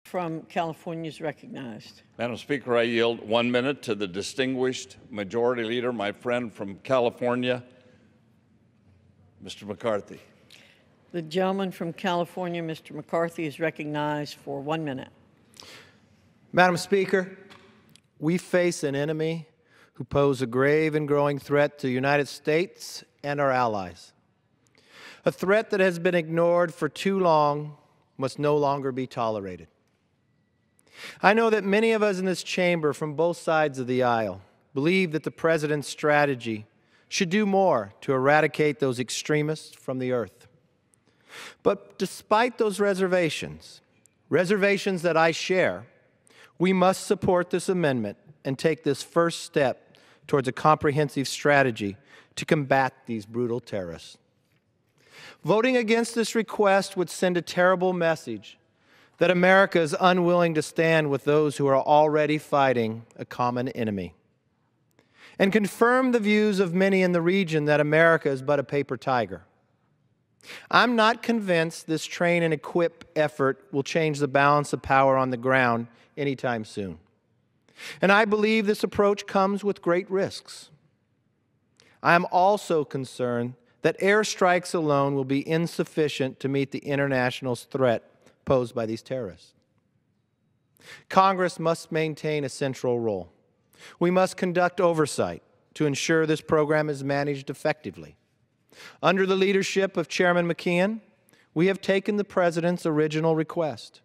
from California is recognized. Madam Speaker, I yield 1 minute to the distinguished Majority Leader, my friend from California, Mr. McCarthy. The gentleman from California, Mr. McCarthy, is recognized for 1 minute. Madam Speaker, we face an enemy who pose a grave and growing threat to the United States and our allies. A threat that has been ignored for too long must no longer be tolerated. I know that many of us in this chamber from both sides of the aisle believe that the President's strategy should do more to eradicate those extremists from the earth. But despite those reservations that I share, we must support this amendment and take this first step towards a comprehensive strategy to combat these brutal terrorists. Voting against this request would send a terrible message that America is unwilling to stand with those who are already fighting a common enemy, and confirm the views of many in the region that America is but a paper tiger. I'm not convinced this train and equip effort will change the balance of power on the ground anytime soon. And I believe this approach comes with great risks. I am also concerned that airstrikes alone will be insufficient to meet the international threat posed by these terrorists. Congress must maintain a central role. We must conduct oversight to ensure this program is managed effectively. Under the leadership of Chairman McKeon, we have taken the President's original request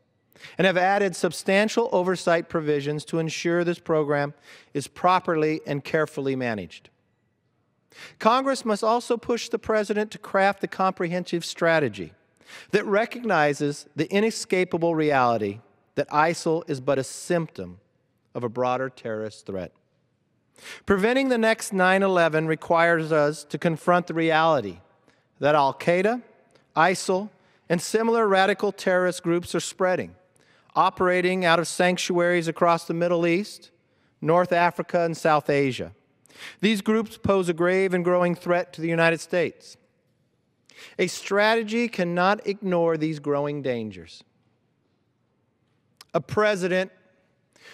and have added substantial oversight provisions to ensure this program is properly and carefully managed. Congress must also push the President to craft a comprehensive strategy that recognizes the inescapable reality that ISIL is but a symptom of a broader terrorist threat. Preventing the next 9/11 requires us to confront the reality that Al-Qaeda, ISIL, and similar radical terrorist groups are spreading, operating out of sanctuaries across the Middle East, North Africa, and South Asia. These groups pose a grave and growing threat to the United States. A strategy cannot ignore these growing dangers. A president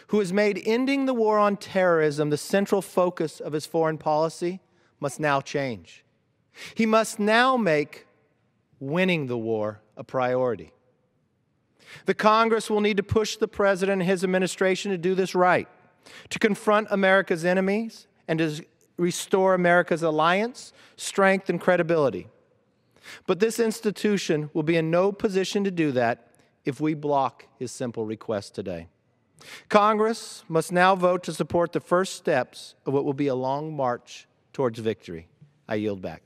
who has made ending the war on terrorism the central focus of his foreign policy must now change. He must now make winning the war a priority. The Congress will need to push the President and his administration to do this right, to confront America's enemies and to restore America's alliance, strength, and credibility. But this institution will be in no position to do that if we block his simple request today. Congress must now vote to support the first steps of what will be a long march towards victory. I yield back.